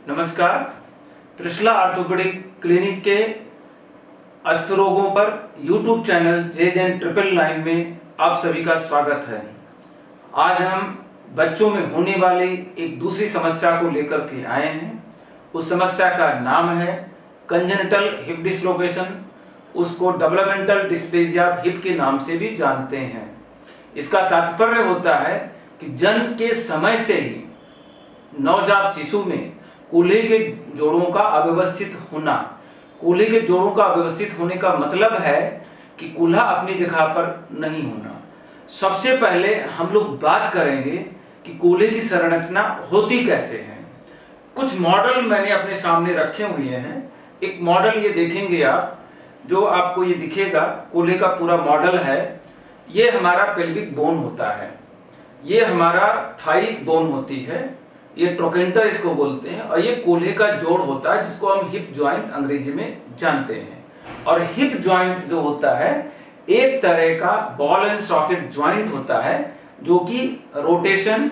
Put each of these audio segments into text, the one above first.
नमस्कार। Trishala orthopaedic clinic के अस्थ रोगों पर यूट्यूब चैनल JN999 में आप सभी का स्वागत है। आज हम बच्चों में होने वाली एक दूसरी समस्या को लेकर के आए हैं। उस समस्या का नाम है कंजेनिटल हिप डिसलोकेशन, उसको डेवलपमेंटल डिस्प्लेजिया हिप के नाम से भी जानते हैं। इसका तात्पर्य होता है कि जन्म के समय से ही नवजात शिशु में कूल्हे के जोड़ों का अव्यवस्थित होना। कूल्हे के जोड़ों का अव्यवस्थित होने का मतलब है कि कूल्हा अपनी जगह पर नहीं होना। सबसे पहले हम लोग बात करेंगे कि कूल्हे की संरचना होती कैसे है। कुछ मॉडल मैंने अपने सामने रखे हुए हैं। एक मॉडल ये देखेंगे आप, जो आपको ये दिखेगा कूल्हे का पूरा मॉडल है। ये हमारा पेल्विक बोन होता है, ये हमारा थाई बोन होती है, ये ट्रोकेंटर इसको बोलते हैं, और ये कूल्हे का जोड़ होता है जिसको हम हिप जॉइंट अंग्रेजी में जानते हैं। और हिप जॉइंट जो होता है एक तरह का बॉल एंड सॉकेट जॉइंट होता है, जो कि रोटेशन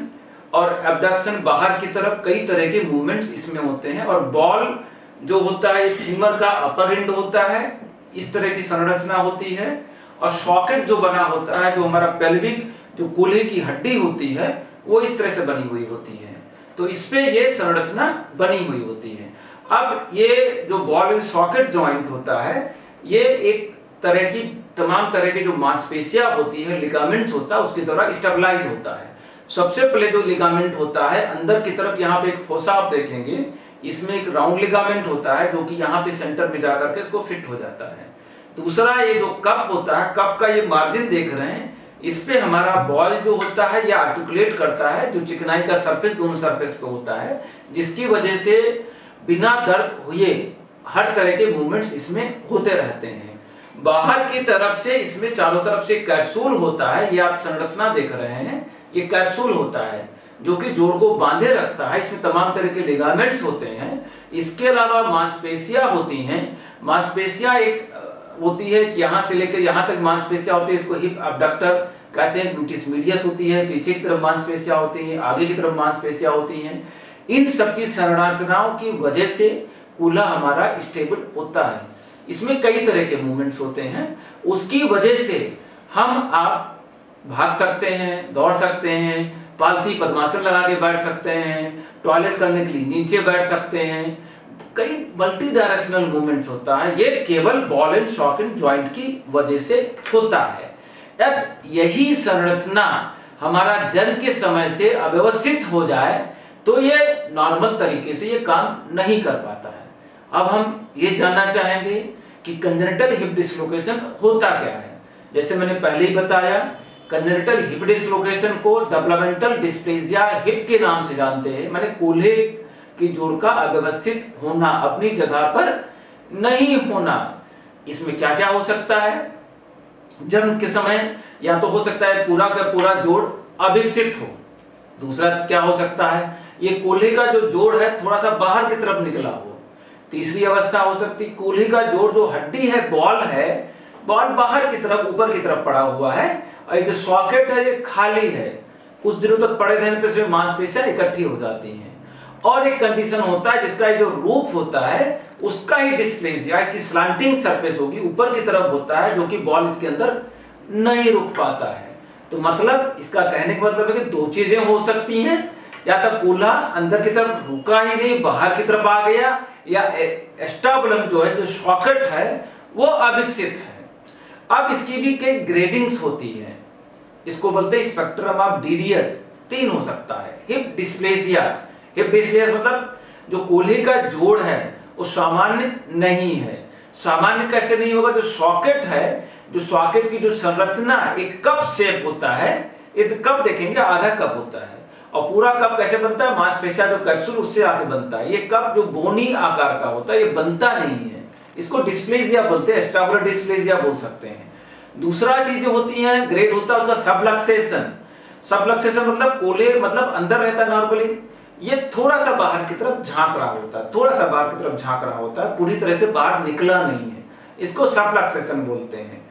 और एब्डक्शन बाहर की तरफ कई तरह के मूवमेंट्स इसमें होते हैं। और बॉल जो होता है फीमर का अपर एंड होता है, इस तरह की संरचना होती है। और सॉकेट जो बना होता है, जो हमारा पेल्विक जो कूल्हे की हड्डी होती है, वो इस तरह से बनी हुई होती है। तो इस पे ये संरचना बनी हुई होती है। अब ये जो बॉल एंड सॉकेट जॉइंट होता है, ये एक तरह की तमाम तरह की जो मांसपेशियां होती है, लिगामेंट्स होता है, उसके द्वारा स्टेबलाइज होता है। सबसे पहले जो लिगामेंट होता है अंदर की तरफ, यहाँ पे एक फोसा आप देखेंगे, इसमें एक राउंड लिगामेंट होता है जो कि यहाँ पे सेंटर में जाकर के इसको फिट हो जाता है। दूसरा ये जो कप होता है, कप का ये मार्जिन देख रहे हैं, इस पे हमारा बॉल जो होता है ये आर्टिकुलेट करता है, जो चिकनाई का सरफेस दोनों सरफेस पे होता है, जिसकी वजह से बिना दर्द हुए हर तरह के मूवमेंट्स इसमें होते रहते हैं। बाहर की तरफ से इसमें चारों तरफ से कैप्सूल होता है, ये आप संरचना देख रहे हैं, ये कैप्सूल होता है जो कि जोड़ को बांधे रखता है। इसमें तमाम तरह के लिगामेंट्स होते हैं। इसके अलावा मांसपेशियां होती हैं। मांसपेशियां एक होती है कि यहाँ से लेकर यहाँ तक मांसपेशियां होती है, इसको हिप अबडक्टर कहते हैं। ग्लूटिस मीडियस होती है, पीछे की तरफ मांसपेशियां होती हैं, आगे की तरफ मांसपेशियां होती हैं। इन सब की संरचनाओं की वजह से कूल्हा हमारा स्टेबल होता है। इसमें कई तरह के मूवमेंट्स होते हैं, उसकी वजह से हम आप भाग सकते हैं, दौड़ सकते हैं, पालथी पद्मासन लगा के बैठ सकते हैं, टॉयलेट करने के लिए नीचे बैठ सकते हैं। कई मल्टी डायरेक्शनल मूवमेंट्स होता है। ये केवल बॉल एंड सॉकेट जॉइंट की वजह से होता है। अब यही संरचना हमारा जन्म के समय से अव्यवस्थित हो जाए तो ये नॉर्मल तरीके से ये काम नहीं कर पाता है। अब हम ये जानना चाहेंगे कि कंजेनिटल हिप डिसलोकेशन होता क्या है। जैसे मैंने पहले ही बताया, कंजेनिटल हिप डिसलोकेशन को डेवलपमेंटल डिस्प्लेजिया हिप के नाम से जानते हैं, माने कूल्हे की जोड़ का अव्यवस्थित होना, अपनी जगह पर नहीं होना। इसमें क्या क्या हो सकता है? जन्म के समय या तो हो सकता है पूरा का पूरा जोड़ अविकसित हो। दूसरा क्या हो सकता है, ये कूल्हे का जो जोड़ है थोड़ा सा बाहर की तरफ निकला हो। तीसरी अवस्था हो सकती है कूल्हे का जोड़ जो हड्डी है, बॉल है, बॉल बाहर की तरफ ऊपर की तरफ पड़ा हुआ है, और जो सॉकेट है ये खाली है। कुछ दिनों तक पड़े रहने पर इसमें मांसपेशियां इकट्ठी हो जाती हैं। और एक कंडीशन होता है जिसका जो रूप होता है उसका ही डिस्प्लेजिया, इसकी स्लांटिंग सरफेस होगी, ऊपर की तरफ होता है, जो कि बॉल इसके अंदर नहीं रुक पाता है। तो मतलब इसका कहने का मतलब है कि दो चीजें हो सकती हैं, या तो कूल्हा अंदर की तरफ रुका ही नहीं, बाहर की तरफ आ गया, या एस्टाबुलम जो है, जो सॉकेट है, वो अविकसित है। अब इसकी भी कई ग्रेडिंग्स होती है, इसको बोलते हैं स्पेक्ट्रम ऑफ डीडीएस। 3 हो सकता है। हिप डिस्प्लेजिया, हिप डिस्प्लेजिया मतलब जो कूल्हे का जोड़ है वो सामान्य नहीं है। सामान्य कैसे नहीं होगा? जो सॉकेट है, जो सॉकेट की जो संरचना एक कप शेप होता है, एक कप देखेंगे आधा कप होता है, और पूरा कप कैसे बनता है? मांसपेशियां जो कैप्सूल उससे आके बनता है। ये कप जो बोनी आकार का होता है, ये बनता नहीं है, इसको डिस्प्लेजिया बोलते हैं, एस्टाबुलर डिस्प्लेजिया बोल सकते हैं। दूसरा चीज जो होती है, ग्रेड होता है उसका सबलक्सेशन। सबलक्सेशन मतलब कूल्हे मतलब अंदर रहता है नॉर्मली, ये थोड़ा सा बाहर की तरफ झांक रहा होता है, थोड़ा सा बाहर की तरफ झांक रहा होता है, पूरी तरह से बाहर निकला नहीं है, इसको सबलक्सेशन बोलते हैं।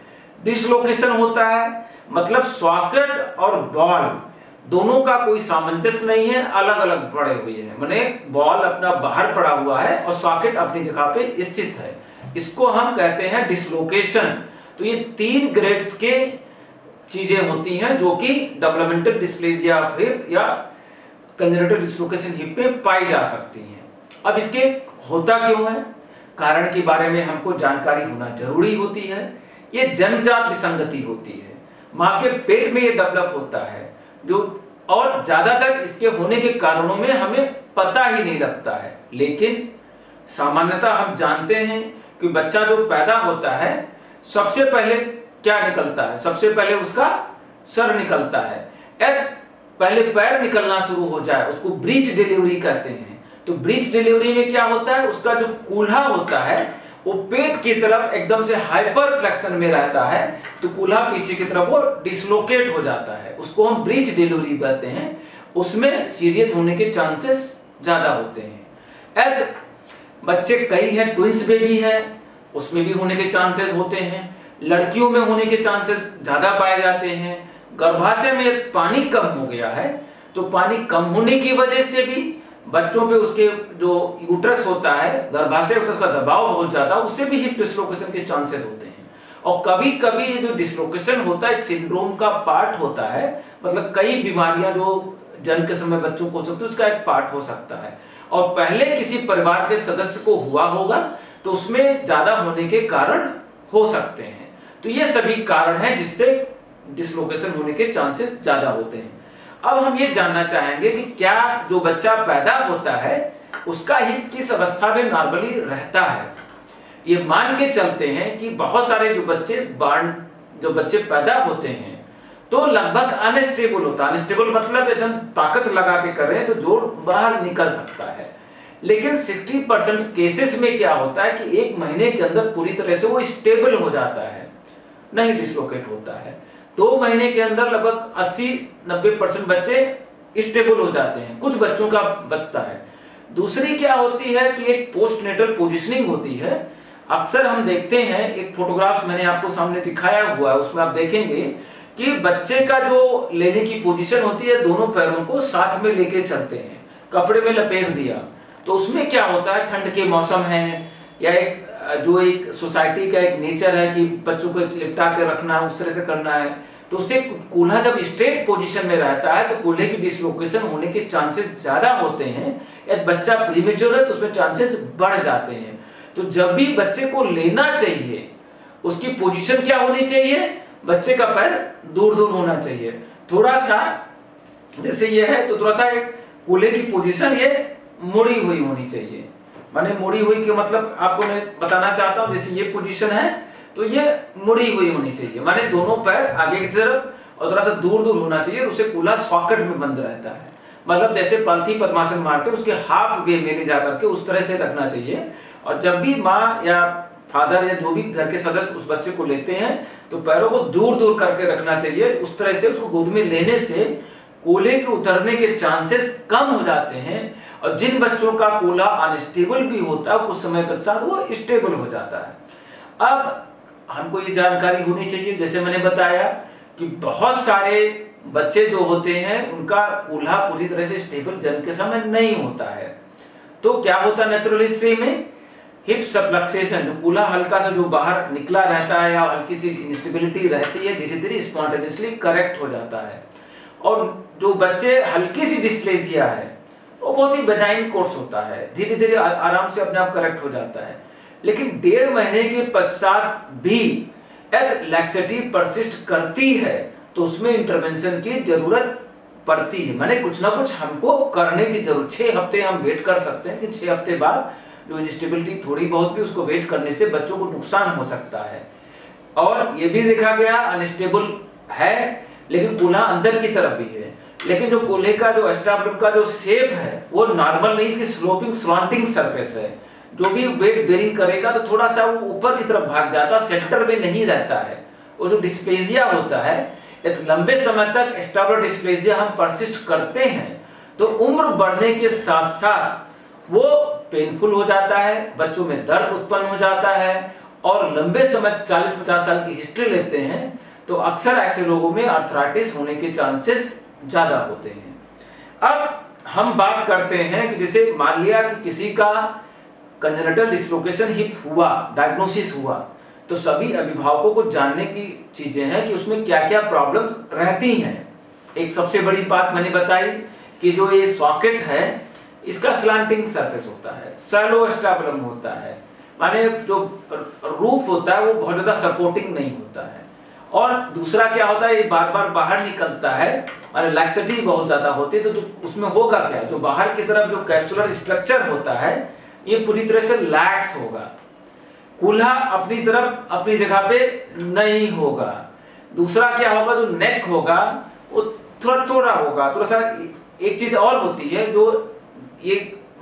डिसलोकेशन होता है मतलब सॉकेट और बॉल दोनों का कोई सामंजस्य नहीं है, अलग अलग पड़े हुए हैं, माने बॉल अपना बाहर पड़ा हुआ है और सॉकेट अपनी जगह पे स्थित है। इसको हम कहते हैं डिसलोकेशन। तो ये 3 ग्रेड्स के चीजें होती हैं जो कि डेवलपमेंटल डिस्प्लेसिया ऑफ हिप या कंजेनिटल डिसलोकेशन हिप में पाई जा सकती हैं। अब इसके होता क्यों है, कारण के बारे में हमको जानकारी होना जरूरी होती है। ये जन्मजात विसंगति होती है, माँ के पेट में ये डेवलप होता है जो, और ज्यादातर इसके होने के कारणों में हमें पता ही नहीं लगता है। लेकिन सामान्यतः हम जानते हैं कि बच्चा जो पैदा होता है सबसे पहले क्या निकलता है, सबसे पहले उसका सर निकलता है। पहले पैर निकलना शुरू हो जाए उसको ब्रीच डिलीवरी कहते हैं। तो ब्रीच डिलीवरी में क्या होता है, उसका जो कूल्हा होता है वो पेट की तरफ एकदम से हाइपर फ्लेक्शन में रहता है, तो कूल्हा पीछे की तरफ वो डिसलोकेट हो जाता है, उसको हम ब्रीच डिलीवरी कहते हैं। उसमें सीरियस होने के चांसेस ज्यादा होते हैं। बच्चे कई हैं, ट्विंस बेबी है, उसमें भी होने के चांसेस होते हैं। लड़कियों में होने के चांसेस ज्यादा पाए जाते हैं। गर्भाशय में पानी कम हो गया है, तो पानी कम होने की वजह से भी बच्चों पे उसके जो यूट्रस होता है, गर्भाशय होता है, उसका दबाव बहुत ज्यादा, उससे भी हिप डिसलोकेशन के चांसेस होते हैं। और कभी कभी ये जो डिसलोकेशन होता है सिंड्रोम का पार्ट होता है, मतलब कई बीमारियां जो जन्म के समय बच्चों को हो सकती है उसका एक पार्ट हो सकता है। और पहले किसी परिवार के सदस्य को हुआ होगा तो उसमें ज्यादा होने के कारण हो सकते हैं। तो ये सभी कारण हैं जिससे डिसलोकेशन होने के चांसेस ज्यादा होते हैं। अब हम ये जानना चाहेंगे कि क्या जो बच्चा पैदा होता है उसका हिप किस अवस्था में नॉर्मली रहता है। ये मान के चलते हैं कि बहुत सारे जो बच्चे पैदा होते हैं तो लगभग अनस्टेबल होता है। अनस्टेबल मतलब एकदम ताकत लगा के कर रहे हैं तो जोड़ बाहर निकल सकता है। लेकिन 60% केसेस में क्या होता है कि 1 महीने के अंदर पूरी तरह से वो स्टेबल हो जाता है, नहीं डिसलोकेट होता है। 2 महीने के अंदर लगभग 80-90% बच्चे स्टेबल हो जाते हैं, कुछ बच्चों का बचता है। दूसरी क्या होती है कि एक पोस्टनेटल पोजीशनिंग होती है। अक्सर हम देखते हैं, एक फोटोग्राफ मैंने आपको सामने दिखाया हुआ है, उसमें आप देखेंगे कि बच्चे का जो लेने की पोजीशन होती है, दोनों पैरों को साथ में लेके चलते हैं, कपड़े में लपेट दिया। तो उसमें क्या होता है, ठंड के मौसम है या एक सोसाइटी का एक नेचर है कि बच्चों को लिपटा के रखना है, उस तरह से करना है, तो उससे कूल्हा जब स्ट्रेट पोजीशन में रहता है तो कूल्हे की डिसलोकेशन होने के चांसेस ज्यादा होते हैं। यदि बच्चा प्रीमेच्योर है तो उसमें चांसेस बढ़ जाते हैं। तो जब भी बच्चे को लेना चाहिए उसकी पोजीशन क्या होनी चाहिए, बच्चे का पैर दूर दूर होना चाहिए, थोड़ा सा जैसे ये है तो थोड़ा सा एक कूल्हे की पोजीशन ये मुड़ी हुई होनी चाहिए। माने मुड़ी हुई के मतलब आपको मैं बताना चाहता हूं, जैसे ये पोजीशन है तो ये मुड़ी हुई होनी चाहिए, माने दोनों पैर आगे की तरफ और थोड़ा सा दूर दूर होना चाहिए, उससे कूल्हा सॉकेट में बंद रहता है। मतलब जैसे पालथी पद्मासन मारते हैं उसके हाफ वे में ले जाकर के उस तरह से रखना चाहिए। और जब भी माँ या फादर या जो भी घर के सदस्य उस बच्चे को लेते हैं तो पैरों को दूर दूर करके रखना चाहिए। उस तरह से उसको गोद में लेने से कूल्हे के उतरने के चांसेस कम हो जाते हैं। और जिन बच्चों का कूल्हा अनस्टेबल भी होता है कुछ समय पश्चात वो स्टेबल हो जाता है। अब हमको ये जानकारी होनी चाहिए, जैसे मैंने बताया कि बहुत सारे बच्चे जो होते हैं उनका कूल्हा पूरी तरह से स्टेबल जन्म के समय नहीं होता है। तो क्या होता है नेचुरल हिस्ट्री में, हिप सबलक्सेशन, जो कूल्हा हल्का सा जो बाहर निकला रहता है या हल्की सी इंस्टेबिलिटी रहती है, धीरे धीरे स्पॉन्टेनियसली करेक्ट हो जाता है। और जो बच्चे हल्की सी डिस्प्लेसिया है वो बहुत ही बेनाइन कोर्स होता है, धीरे धीरे आराम से अपने आप करेक्ट हो जाता है। लेकिन 1.5 महीने के पश्चात भी यदि लैक्सेटी परसिस्ट करती है तो उसमें इंटरवेंशन की जरूरत पड़ती है। माने कुछ ना कुछ हमको करने की जरूरत। 6 हफ्ते हम वेट कर सकते हैं कि 6 हफ्ते बाद जो इंस्टेबिलिटी थोड़ी बहुत भी उसको वेट करने से बच्चों को नुकसान हो सकता है। और ये भी देखा गया अनस्टेबल है लेकिन कूल्हा अंदर की तरफ भी है, लेकिन जो कूल्हे का जो एस्टाब्लिम का जो शेप है वो नॉर्मल नहीं, इसकी स्लोपिंग स्लॉन्टिंग सरफेस है। जो भी वेट बेरिंग करेगा तो थोड़ा सा वो ऊपर की तरफ भाग जाता है, सेंटर में नहीं रहता है। और जो डिस्प्लेसिया होता है यदि लंबे समय तक एस्टाब्लिश डिस्प्लेसिया हम परसिस्ट करते हैं तो उम्र बढ़ने के साथ साथ वो पेनफुल हो जाता है, बच्चों में दर्द उत्पन्न हो जाता है। और लंबे समय 40-50 साल की हिस्ट्री लेते हैं तो अक्सर ऐसे लोगों में आर्थराइटिस होने के चांसेस ज़्यादा होते हैं। अब हम बात करते हैं कि जैसे मान लिया कि किसी का कंजेनिटल डिसलोकेशन हिप हुआ, डायग्नोसिस हुआ, तो सभी अभिभावकों को जानने की चीजें हैं कि उसमें क्या क्या प्रॉब्लम रहती हैं। एक सबसे बड़ी बात मैंने बताई कि जो ये सॉकेट है इसका स्लांटिंग सरफेस होता है, सैलो स्टैबुलम होता है, माने जो रूफ होता है वो बहुत ज्यादा सपोर्टिंग नहीं होता है। और दूसरा क्या होता है, ये बार बार बाहर निकलता है, माने लैक्सिटी बहुत ज्यादा होती है, तो उसमें होगा क्या, जो बाहर की तरफ जो कैप्सुलर स्ट्रक्चर होता है ये पूरी तरह से लैक्स होगा, कूल्हा अपनी तरफ अपनी जगह पे नहीं होगा। दूसरा क्या होगा, जो नेक होगा वो थोड़ा चौड़ा होगा, थोड़ा सा। एक चीज और होती है, जो ये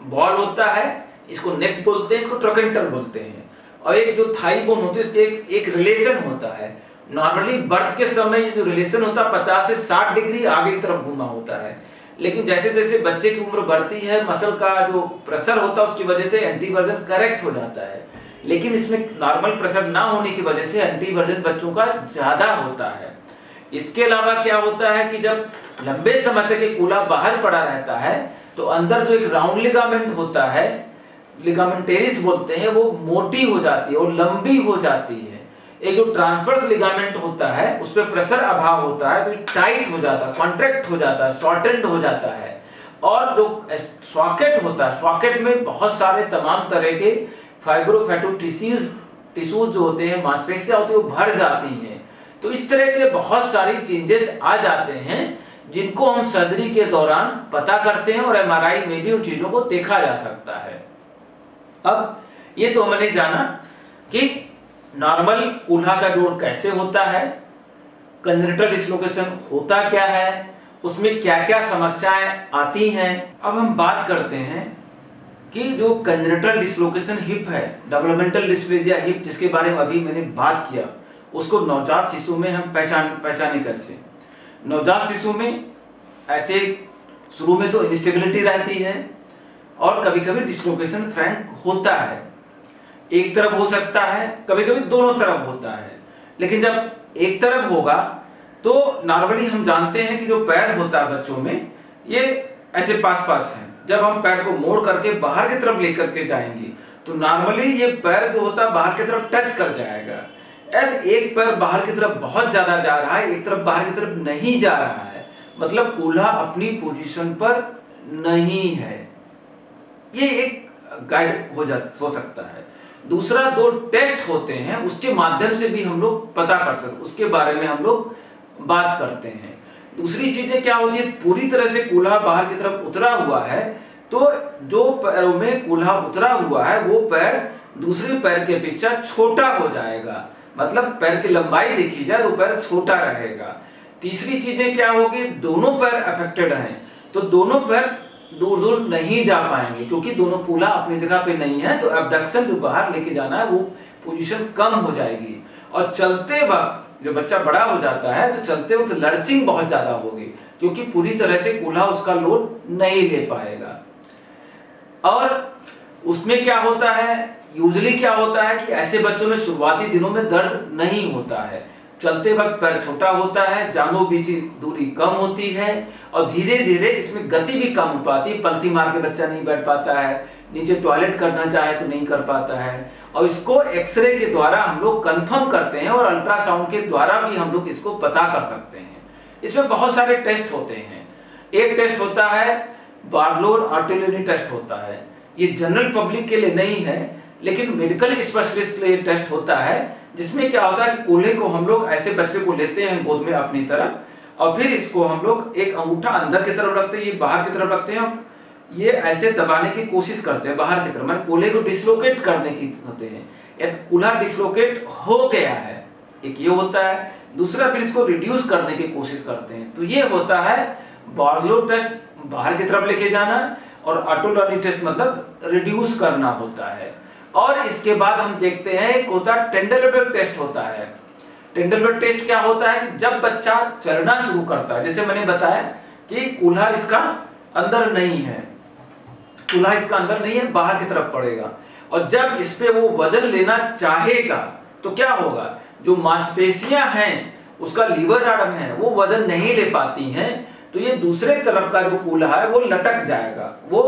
बॉल होता है इसको नेक बोलते हैं, इसको ट्रकेंटर बोलते हैं, और एक जो थाई बोन होती है इसके एक रिलेशन होता है। नॉर्मली बर्थ के समय ये जो रिलेशन होता है 50 से 60 डिग्री आगे की तरफ घूमा होता है, लेकिन जैसे जैसे बच्चे की उम्र बढ़ती है मसल का जो प्रेशर होता है उसकी वजह से एंटीवर्जन करेक्ट हो जाता है, लेकिन इसमें नॉर्मल प्रेशर ना होने की वजह से एंटीवर्जन बच्चों का ज्यादा होता है। इसके अलावा क्या होता है कि जब लंबे समय तक कूल्हा बाहर पड़ा रहता है तो अंदर जो एक राउंड लिगामेंट होता है, लिगामेंटेरिस बोलते हैं, वो मोटी हो जाती है और लंबी हो जाती है। एक जो ट्रांसवर्स लिगामेंट होता है उस पर प्रेशर अभाव होता है तो टाइट हो जाता है, कॉन्ट्रैक्ट हो जाता है, शॉर्टेंड हो जाता है। और जो सॉकेट होता है, सॉकेट में बहुत सारे तमाम तरह के फाइब्रोफैटो टिश्यूज जो होते हैं, मांसपेशियां होती है, वो भर जाती हैं। तो इस तरह के बहुत सारी चेंजेस आ जाते हैं जिनको हम सर्जरी के दौरान पता करते हैं और एमआरआई में भी उन चीजों को देखा जा सकता है। अब ये तो हमने जाना कि नॉर्मल कूल्हा का जोड़ कैसे होता है, कंजेनिटल डिसलोकेशन होता क्या है, उसमें क्या क्या समस्याएं आती हैं। अब हम बात करते हैं कि जो कंजेनिटल डिसलोकेशन हिप है, डेवलपमेंटल डिस्प्लेसिया हिप, जिसके बारे में अभी मैंने बात किया, उसको नवजात शिशु में हम पहचाने कैसे। नवजात शिशु में ऐसे शुरू में तो इंस्टेबिलिटी रहती है और कभी कभी डिसलोकेशन फ्रैंक होता है, एक तरफ हो सकता है, कभी कभी दोनों तरफ होता है। लेकिन जब एक तरफ होगा तो नॉर्मली हम जानते हैं कि जो पैर होता है बच्चों में ये ऐसे पास पास है। जब हम पैर को मोड़ करके बाहर की तरफ लेकर के जाएंगे तो नॉर्मली ये पैर जो होता है बाहर की तरफ टच कर जाएगा। एक पैर बाहर की तरफ बहुत ज्यादा जा रहा है, एक तरफ बाहर की तरफ नहीं जा रहा है, मतलब कूल्हा अपनी पोजीशन पर नहीं है। ये एक गाइड हो सकता है। दूसरा, दो टेस्ट होते हैं उसके माध्यम से भी हम लोग पता कर सकते, उसके बारे में हम लोग बात करते हैं। दूसरी चीजें क्या होती है, पूरी तरह से कूल्हा बाहर की तरफ उतरा हुआ है तो जो पैरों में कूल्हा उतरा हुआ है वो पैर दूसरे पैर के अपेक्षा छोटा हो जाएगा, मतलब पैर की लंबाई देखी जाए तो पैर छोटा रहेगा। तीसरी चीजें क्या होगी, दोनों पैर अफेक्टेड हैं तो दोनों पैर दूर दूर नहीं जा पाएंगे क्योंकि दोनों कूल्हा अपनी जगह पे नहीं है, तो एब्डक्शन जो बाहर लेके जाना है वो पोजीशन कम हो जाएगी। और चलते वक्त जो बच्चा बड़ा हो जाता है तो चलते वक्त लर्चिंग बहुत ज्यादा होगी क्योंकि पूरी तरह से कूल्हा उसका लोड नहीं ले पाएगा। और उसमें क्या होता है, यूजुअली क्या होता है कि ऐसे बच्चों में शुरुआती दिनों में दर्द नहीं होता है, चलते वक्त पैर छोटा होता है, जांघों बीच दूरी कम होती है और धीरे धीरे इसमें गति भी कम हो पाती है। पलथी मार के बच्चा नहीं बैठ पाता है, नीचे टॉयलेट करना चाहे तो नहीं कर पाता है। और इसको एक्सरे के द्वारा हम लोग कंफर्म करते हैं और अल्ट्रासाउंड के द्वारा भी हम लोग इसको पता कर सकते हैं। इसमें बहुत सारे टेस्ट होते हैं। एक टेस्ट होता है बार्लोर आर्टिलरी टेस्ट होता है, ये जनरल पब्लिक के लिए नहीं है लेकिन मेडिकल स्पेशलिस्ट के लिए टेस्ट होता है, जिसमें क्या होता है कि कूल्हे को हम लोग ऐसे बच्चे को लेते हैं गोद में अपनी तरफ और फिर इसको हम लोग एक अंगूठा अंदर की तरफ रखते हैं, ये बाहर की तरफ रखते हैं, ये ऐसे दबाने की कोशिश करते हैं बाहर की तरफ, माने कूल्हे को डिसलोकेट करने की होते हैं। यदि कूल्हा डिसलोकेट हो गया है, एक ये होता है। दूसरा, फिर इसको रिड्यूस करने की कोशिश करते हैं, तो ये होता है बार्लो टेस्ट, बाहर की तरफ लेके जाना, और ऑटोलॉजी टेस्ट मतलब रिड्यूस करना होता है। और इसके बाद हम देखते हैं एक होता है टेंडरबर्ग टेस्ट होता है। टेंडरबर्ग टेस्ट क्या होता है, जब बच्चा चलना शुरू करता है, जैसे मैंने बताया कि कूल्हा इसका अंदर नहीं है, कूल्हा इसका अंदर नहीं है, बाहर की तरफ पड़ेगा, और जब इस पे वो वजन लेना चाहेगा तो क्या होगा, जो मांसपेशियां हैं उसका लीवर आर्म है वो वजन नहीं ले पाती हैं, तो ये दूसरे तरफ का जो कूल्हा है वो लटक जाएगा, वो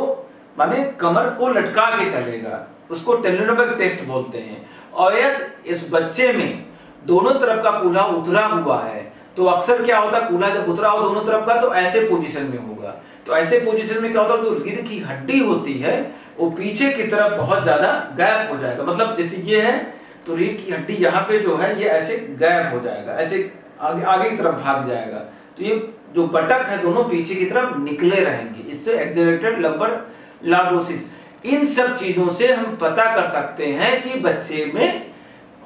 माने कमर को लटका के चलेगा, उसको टेलेनोमिक टेस्ट बोलते हैं। और यदि इस बच्चे में दोनों तरफ का कूल्हा उतरा हुआ है तो अक्सर क्या होता है, कूल्हा जब उतरा हो दोनों तरफ का तो ऐसे पोजीशन में होगा। तो ऐसे पोजीशन में क्या होता है, जो रीढ़ की हड्डी होती है वो पीछे की तरफ बहुत ज्यादा गैप हो जाएगा। मतलब जैसे ये है तो रीढ़ की हड्डी यहाँ पे जो है ये ऐसे गैप हो जाएगा, ऐसे आगे की तरफ भाग जाएगा। तो ये जो बटक है दोनों पीछे की तरफ निकले रहेंगे, इससे एक्सेलरेटेड लंबर लॉर्डोसिस। इन सब चीजों से हम पता कर सकते हैं कि बच्चे में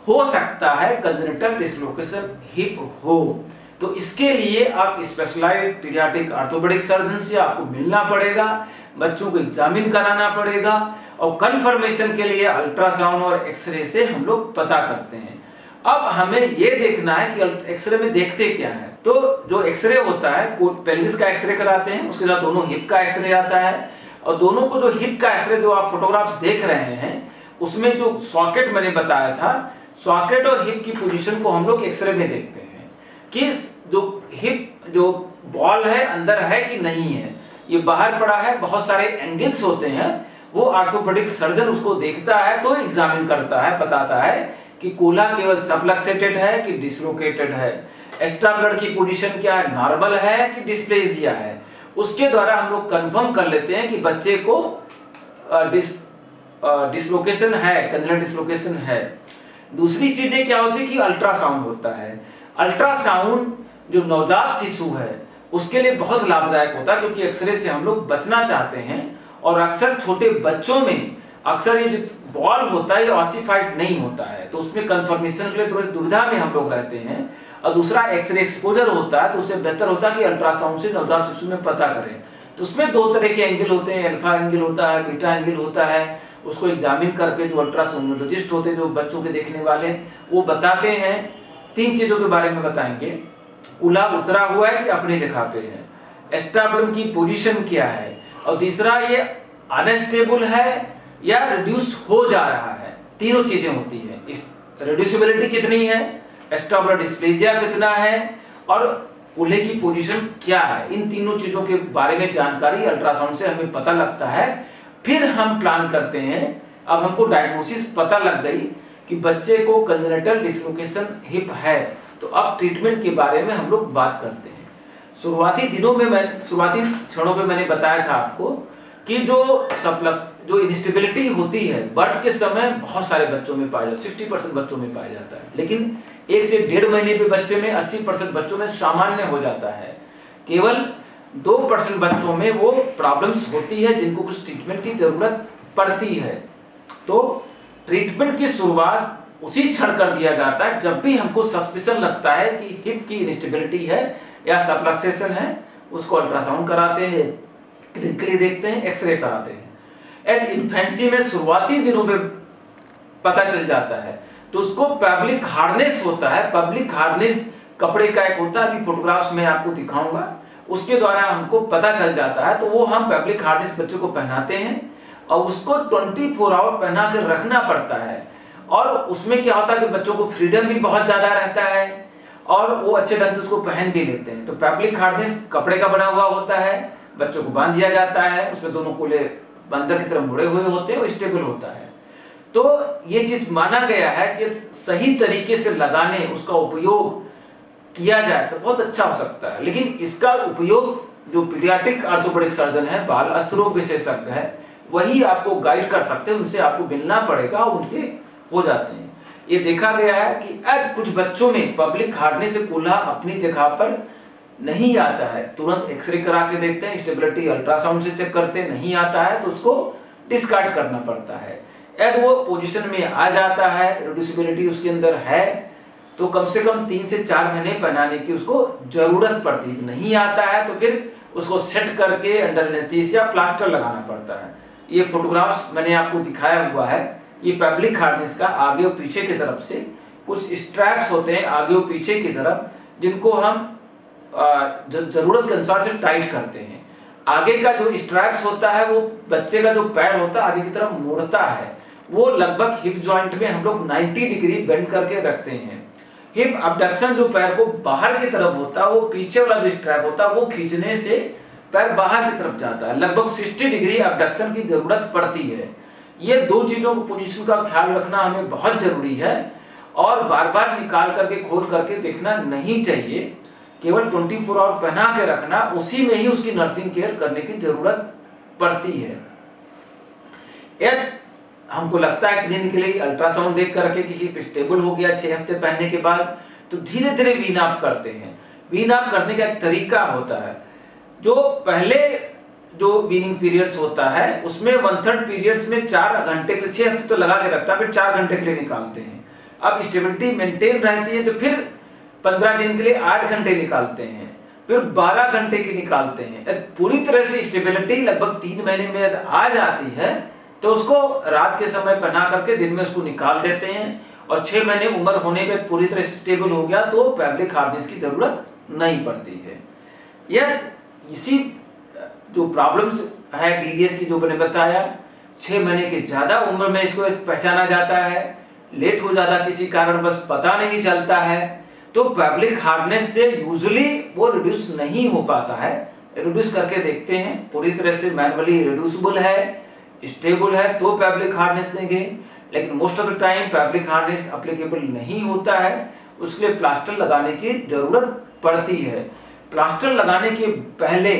हो सकता है कंजेनिटल डिसलोकेशन हिप हो। तो इसके लिए आप स्पेशलाइज्ड पीडियाट्रिक ऑर्थोपेडिक सर्जन से आपको मिलना पड़ेगा, बच्चों को एग्जामिन कराना पड़ेगा और कंफर्मेशन के लिए अल्ट्रासाउंड और एक्सरे से हम लोग पता करते हैं। अब हमें ये देखना है कि एक्सरे में देखते क्या है। तो जो एक्सरे होता है, पेल्विस का एक्सरे कराते हैं, उसके साथ दोनों हिप का एक्सरे आता है। और दोनों को जो हिप का एक्सरे जो आप फोटोग्राफ्स देख रहे हैं उसमें जो सॉकेट मैंने बताया था, सॉकेट और हिप की पोजीशन को हम लोग एक्सरे में देखते हैं कि जो हिप जो बॉल है अंदर है कि नहीं है, ये बाहर पड़ा है। बहुत सारे एंगल्स होते हैं, वो ऑर्थोपेडिक सर्जन उसको देखता है तो एग्जामिन करता है, बताता है कि कूल्हा केवल सबलक्सेटेड है कि डिसलोकेटेड है, एक्स्ट्रा ब्लड की पोजीशन क्या है, नॉर्मल है कि डिस्प्लेजिया है। उसके द्वारा हम लोग कंफर्म कर लेते हैं कि बच्चे को डिसलोकेशन है, कंजेनिटल डिसलोकेशन है। दूसरी चीजें क्या होती है कि अल्ट्रासाउंड होता है। अल्ट्रासाउंड जो नवजात शिशु है उसके लिए बहुत लाभदायक होता है, क्योंकि एक्सरे से हम लोग बचना चाहते हैं। और अक्सर छोटे बच्चों में अक्सर ये जो बॉल होता है ये ऑसिफाइड नहीं होता है, तो उसमें कंफर्मेशन के लिए थोड़ी दुविधा में हम लोग रहते हैं। और दूसरा एक्सरे एक्सपोजर होता है, तो उससे बेहतर होता है कि अल्ट्रासाउंड से नवजात शिशु में पता करें। तो उसमें दो तरह के एंगल होते हैं, अल्फा एंगल होता है, बीटा एंगल होता है। उसको एग्जामिन करके जो अल्ट्रासोनोलॉजिस्ट होते हैं, जो बच्चों के देखने वाले, वो बताते हैं। 3 चीजों के बारे में बताएंगे, कूल्हा उतरा हुआ है कि अपनी जगह पे है, एस्टाब्लम की पोजीशन क्या है, और तीसरा ये अनस्टेबल है या रिड्यूस हो जा रहा है। तीनों चीजें होती है, रिड्यूसिबिलिटी कितनी है, एस्टाब्लम डिस्प्लेजिया कितना है, और कूल्हे की पोजीशन क्या है। इन तीनों चीजों के बारे में जानकारी अल्ट्रासाउंड से हमें पता लगता है। फिर हम प्लान करते हैं। अब हमको डायग्नोसिस पता लग गई कि बच्चे को कंजेनिटल डिसलोकेशन हिप है, तो अब ट्रीटमेंट के बारे में हम लोग बात करते हैं। शुरुआती क्षणों में मैंने बताया था आपको कि जो इंस्टेबिलिटी होती है बर्थ के समय बहुत सारे बच्चों में पाया जाता है, 60% बच्चों में पाया जाता है, लेकिन 1 से 1.5 महीने पे बच्चे में 80% बच्चों में सामान्य हो जाता है। केवल 2% बच्चों में वो प्रॉब्लम्स होती है जिनको कुछ ट्रीटमेंट की जरूरत पड़ती है। तो ट्रीटमेंट की शुरुआत उसी क्षण कर दिया जाता है जब भी हमको सस्पिशन लगता है कि हिप की इंस्टेबिलिटी है या सबलक्सेशन है। उसको अल्ट्रासाउंड कराते हैं, क्लिनिकली देखते हैं, एक्सरे कराते हैं। इन्फेंसी में शुरुआती दिनों में पता चल जाता है तो उसको पब्लिक हार्नेस होता है। पब्लिक हार्नेस कपड़े का एक होता है, अभी फोटोग्राफ्स में आपको दिखाऊंगा, उसके द्वारा हमको पता चल जाता है। तो वो हम पब्लिक हार्नेस बच्चों को पहनाते हैं और उसको 24 आवर पहना कर रखना पड़ता है। और उसमें क्या होता है कि बच्चों को फ्रीडम भी बहुत ज्यादा रहता है और वो अच्छे ढंग से उसको पहन भी लेते हैं। तो पब्लिक हार्नेस कपड़े का बना हुआ होता है, बच्चों को बांध दिया जाता है, उसमें दोनों कूल्हे अंदर की तरफ मुड़े हुए होते हैं, वो स्टेबल होता है। तो ये चीज माना गया है कि सही तरीके से लगाने, उसका उपयोग किया जाए तो बहुत अच्छा हो सकता है। लेकिन इसका उपयोग जो पीडियाट्रिक ऑर्थोपेडिक सर्जन है, बाल अस्त्ररोग विशेषज्ञ है, वही आपको गाइड कर सकते हैं। उनसे आपको मिलना पड़ेगा, उनके हो जाते हैं। ये देखा गया है कि आज कुछ बच्चों में पब्लिक हार्नेस से कूल्हा अपनी जगह पर नहीं आता है, तुरंत एक्सरे करा के देखते हैं, स्टेबिलिटी अल्ट्रासाउंड से चेक करते हैं, नहीं आता है तो उसको डिस्कार्ड करना पड़ता है। यदि वो पोजीशन में आ जाता है, रिड्यूसिबिलिटी उसके अंदर है, तो कम से कम 3 से 4 महीने पहनाने की उसको जरूरत पड़ती है। नहीं आता है तो फिर उसको सेट करके अंडर एनेस्थीसिया प्लास्टर लगाना पड़ता है। ये फोटोग्राफ्स मैंने आपको दिखाया हुआ है। ये पब्लिक हार्नेस का आगे और पीछे की तरफ से कुछ स्ट्रैप्स होते हैं आगे और पीछे की तरफ, जिनको हम जरूरत के अनुसार से टाइट करते हैं। आगे का जो स्ट्रैप्स होता है वो बच्चे का जो पैर होता है आगे की तरफ मुड़ता है, वो लगभग हिप जॉइंट में हम लोग 90 डिग्री बेंड करके रखते हैं। हिप अबडक्शन जो पैर को बाहर की तरफ होता है, वो पीछे वाला जो स्ट्रैप होता है वो खींचने से पैर बाहर की तरफ जाता है। लगभग 60 डिग्री अबडक्शन की जरूरत पड़ती है। ये दो चीजों को पोजीशन का ख्याल रखना हमें बहुत जरूरी है और बार बार निकाल करके खोल करके देखना नहीं चाहिए। केवल 24 आवर पहना के रखना, उसी में ही उसकी नर्सिंग केयर करने की जरूरत पड़ती है। यदि हमको लगता है क्लिनिकली अल्ट्रासाउंड देख करके कि हिप स्टेबल हो गया 6 हफ्ते पहनने के बाद, तो धीरे धीरे वीन अप करते हैं। वीन अप करने का एक तरीका होता है, जो पहले जो वीनिंग पीरियड्स होता है उसमें 1/3 पीरियड्स में 4 घंटे के लिए 6 हफ्ते तो लगा के रखता है, फिर 4 घंटे के लिए निकालते हैं। अब स्टेबिलिटी मेंटेन रहती है तो फिर 15 दिन के लिए 8 घंटे निकालते हैं, फिर 12 घंटे की निकालते हैं। पूरी तरह से स्टेबिलिटी लगभग 3 महीने में आ जाती है तो उसको रात के समय पहना करके दिन में उसको निकाल देते हैं और 6 महीने उम्र होने पे पूरी तरह स्टेबल हो गया तो फैब्रिक हार्डनेस की जरूरत नहीं पड़ती है। यह इसी जो प्रॉब्लम्स है डीडीएस की जो मैंने बताया, 6 महीने के ज्यादा उम्र में इसको पहचाना जाता है, लेट हो जाता किसी कारण बस पता नहीं चलता है, तो फैब्रिक हार्डनेस से यूजुअली वो रिड्यूस नहीं हो पाता है। रिड्यूस करके देखते हैं, पूरी तरह से मैनुअली रिड्यूसिबल है, स्टेबल है तो फैब्रिक हार्डनेस देंगे, लेकिन most of the time fabric hardness applicable नहीं होता है, उसके लिए प्लास्टर लगाने की जरूरत पड़ती है। प्लास्टर लगाने के पहले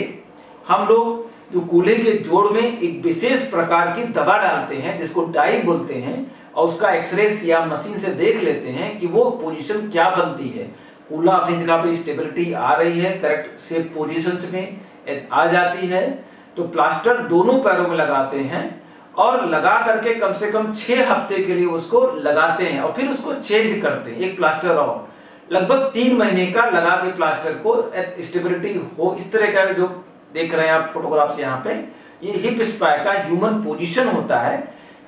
हम लोग जो कूल्हे के जोड़ में एक विशेष प्रकार की दवा डालते हैं जिसको डाई बोलते हैं और उसका एक्सरे या मशीन से देख लेते हैं कि वो पोजीशन क्या बनती है। कूल्हा अपनी जगह पे स्टेबिलिटी आ रही है, करेक्ट सेफ पोजीशंस में आ जाती है, तो प्लास्टर दोनों पैरों में लगाते हैं और लगा करके कम से कम 6 हफ्ते के लिए उसको लगाते हैं और फिर उसको चेंज करते हैं, एक प्लास्टर और लगभग 3 महीने का लगा के प्लास्टर को स्टेबिलिटी हो। इस तरह का जो देख रहे हैं आप फोटोग्राफ्स यहाँ पे, ये हिप स्पाई का ह्यूमन पोजीशन होता है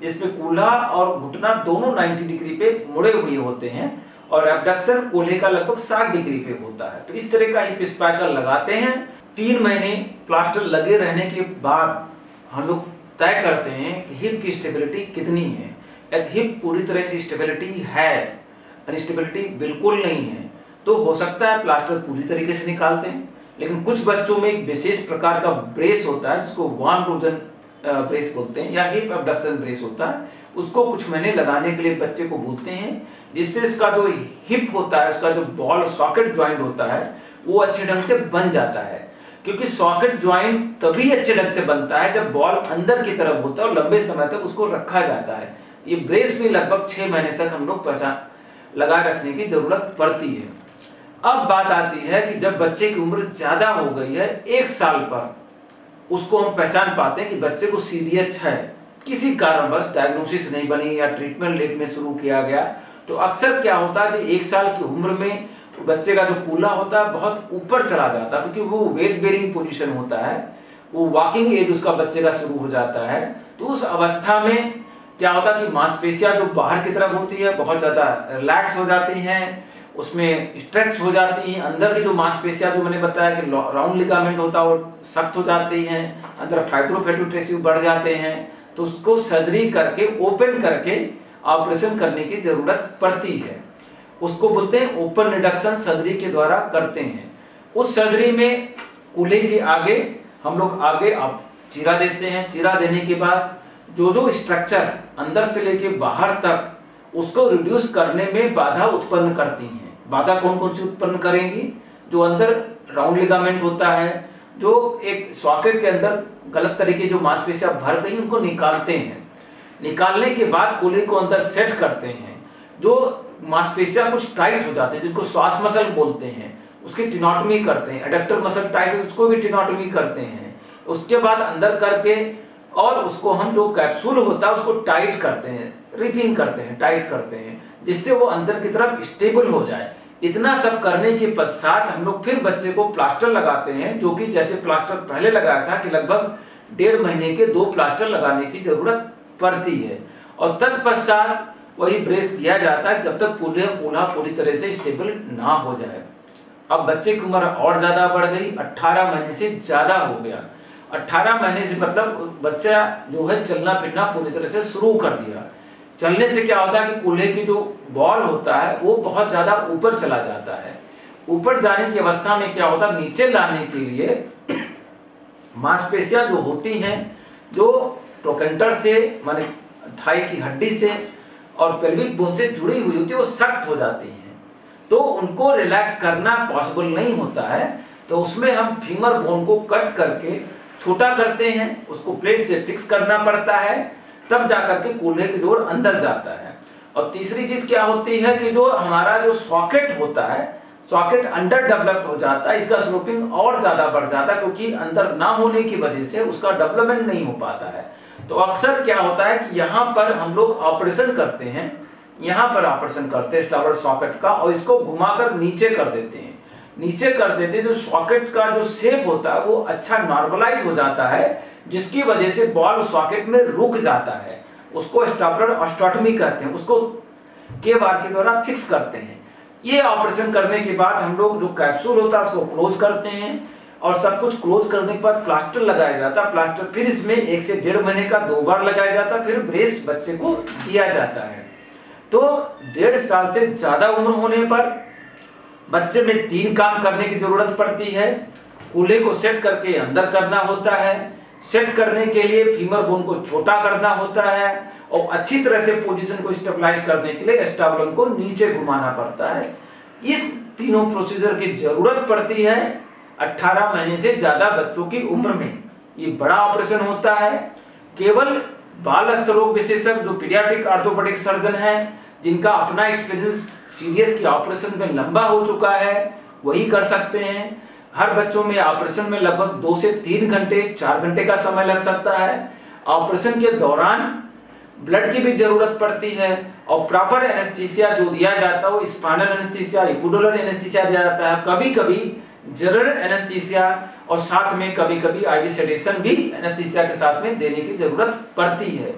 जिसपे कूल्हा और घुटना दोनों 90 डिग्री पे मुड़े हुए होते हैं और एब्डक्शन कूल्हे का लगभग 60 डिग्री पे होता है। तो इस तरह का हिप स्पाई का लगाते हैं। 3 महीने प्लास्टर लगे रहने के बाद हम लोग तय करते हैं कि हिप की स्टेबिलिटी कितनी है। यदि हिप पूरी तरह से स्टेबिलिटी है, अनस्टेबिलिटी बिल्कुल नहीं है, तो हो सकता है प्लास्टर पूरी तरीके से निकालते हैं। लेकिन कुछ बच्चों में एक विशेष प्रकार का ब्रेस होता है जिसको वान रोजन ब्रेस बोलते हैं या हिप अबडक्शन ब्रेस होता है, उसको कुछ महीने लगाने के लिए बच्चे को बोलते हैं, जिससे इसका जो हिप होता है, उसका जो बॉल सॉकेट ज्वाइंट होता है वो अच्छे ढंग से बन जाता है। क्योंकि सॉकेट ज्वाइंट तभी अच्छे ढंग से बनता है जब बॉल अंदर की तरफ होता है और लंबे समय तक उसको रखा जाता है। ये ब्रेस भी लगभग 6 महीने तक हम लोग लगाए रखने की जरूरत पड़ती है। अब बात आती है कि जब बच्चे की उम्र ज्यादा हो गई है, 1 साल पर, उसको हम पहचान पाते हैं कि बच्चे को सीरियस है, किसी कारणवश डायग्नोसिस नहीं बनी या ट्रीटमेंट लेट में शुरू किया गया, तो अक्सर क्या होता है कि 1 साल की उम्र में बच्चे का जो कूल्हा होता है बहुत ऊपर चला जाता है, क्योंकि वो वेट बेरिंग पोजीशन होता है, वो वॉकिंग एज उसका बच्चे का शुरू हो जाता है। तो उस अवस्था में क्या होता है कि मांसपेशियां जो बाहर की तरफ होती है बहुत ज्यादा रिलैक्स हो जाती हैं, उसमें स्ट्रेच हो जाती हैं। अंदर की जो मांसपेशियां जो मैंने बताया कि राउंड लिगामेंट होता है वो सख्त हो जाती हैं, अंदर फाइब्रोफ्लैटू टिश्यू बढ़ जाते हैं, तो उसको सर्जरी करके ओपन करके ऑपरेशन करने की जरूरत पड़ती है। उसको बोलते हैं ओपन रिडक्शन सर्जरी के द्वारा करते हैं। उस सर्जरी में कूल्हे के आगे हम लोग आगे आप चीरा देते हैं। चीरा देने के बाद जो जो स्ट्रक्चर अंदर से लेके बाहर तक उसको रिड्यूस करने में बाधा उत्पन्न करती हैं। बाधा कौन कौन सी उत्पन्न करेंगी? जो अंदर राउंड लिगामेंट होता है, जो एक सॉकेट के अंदर गलत तरीके जो मांसपेशियां भर गई उनको निकालते हैं। निकालने के बाद कूल्हे को अंदर सेट करते हैं। जो मांसपेशियां कुछ टाइट हो जाते हैं जिनको श्वास मसल बोलते हैं, उसकी टिनोटमी करते हैं। एडक्टर मसल टाइट है उसको भी टिनोटमी करते हैं। उसके बाद अंदर करके और उसको हम जो कैप्सूल होता है उसको टाइट करते हैं, रिपिंग करते हैं, टाइट करते हैं, जिससे वो अंदर की तरफ स्टेबल हो जाए। इतना सब करने के पश्चात हम लोग फिर बच्चे को प्लास्टर लगाते हैं, जो कि जैसे प्लास्टर पहले लगाया था कि लगभग 1.5 महीने के 2 प्लास्टर लगाने की जरूरत पड़ती है। और तत्पश्चात वही ब्रेस दिया जाता है जब तक कूल्हा पूरी तरह से स्टेबल ना हो जाए। अब बच्चे की उम्र और ज्यादा बढ़ गई, 18 महीने से ज्यादा हो गया। 18 महीने से मतलब बच्चा जो है चलना फिरना पूरी तरह से शुरू कर दिया। चलने से क्या होता है कि कूल्हे की जो बॉल होता है वो बहुत ज़्यादा ऊपर चला जाता है। ऊपर जाने की अवस्था में क्या होता है, नीचे लाने के लिए मांसपेशियां जो होती हैं, जो ट्रोकेंटर से माने थाई की हड्डी से और पेल्विक बोन से जुड़ी हुई होती है, वो सख्त हो जाती हैं, तो उनको रिलैक्स करना पॉसिबल नहीं होता है। तो उसमें हम फीमर बोन को कट करके छोटा करते हैं, उसको प्लेट से फिक्स करना पड़ता है, तब जाकर के कूल्हे की जोड़ अंदर जाता है। और तीसरी चीज क्या होती है कि जो हमारा जो सॉकेट होता है, सॉकेट अंडर डेवलप्ड हो जाता है, इसका स्लोपिंग और ज्यादा बढ़ जाता है, क्योंकि अंदर ना होने की वजह से उसका डेवलपमेंट नहीं हो पाता है। तो अक्सर क्या होता है कि यहाँ पर हम लोग ऑपरेशन करते हैं, यहाँ पर ऑपरेशन करते हैं स्टार्बर सॉकेट का, और इसको घुमाकर नीचे कर देते हैं। नीचे कर देते हैं, जो सॉकेट का जो शेप होता है वो अच्छा नॉर्मलाइज हो जाता है, जिसकी वजह से बॉल सॉकेट में रुक जाता है। उसको स्टार्बर ऑस्टोटमी कहते हैं, उसको के बार के द्वारा फिक्स करते हैं। ये ऑपरेशन करने के बाद हम लोग जो कैप्सूल होता है उसको क्लोज करते हैं, और सब कुछ क्लोज करने के बाद प्लास्टर लगाया जाता है। प्लास्टर फिर इसमें 1 से 1.5 महीने का 2 बार लगाया जाता है, फिर ब्रेस बच्चे को दिया जाता है। तो 1.5 साल से ज्यादा उम्र होने पर बच्चे में 3 काम करने की जरूरत पड़ती है। कूल्हे को सेट करके अंदर करना होता है, सेट करने के लिए फीमर बोन को छोटा करना होता है, और अच्छी तरह से पोजीशन को स्टेबलाइज करने के लिए स्टाबुलम को नीचे घुमाना पड़ता है। इस तीनों प्रोसीजर की जरूरत पड़ती है 18 महीने से ज्यादा बच्चों की उम्र में। ये बड़ा ऑपरेशन होता है, केवल बाल स्तरोग विशेषज्ञ जो पीडियाट्रिक ऑर्थोपेडिक सर्जन है, जिनका अपना एक्सपीरियंस सीरियस की ऑपरेशन में लंबा हो चुका है, वही कर सकते हैं। हर बच्चों में ऑपरेशन में लगभग 2 से 3 घंटे 4 घंटे का समय लग सकता है। ऑपरेशन के दौरान ब्लड की भी जरूरत पड़ती है, और प्रॉपर एनेस्थीसिया जो दिया जाता है वो स्पाइनल एनेस्थीसिया, इपिडुरल एनेस्थीसिया दिया जाता है, कभी कभी जनरल एनेस्थीसिया, और साथ में कभी कभी आईवी सेडेशन भी एनेस्थीसिया के साथ में देने की जरूरत पड़ती है।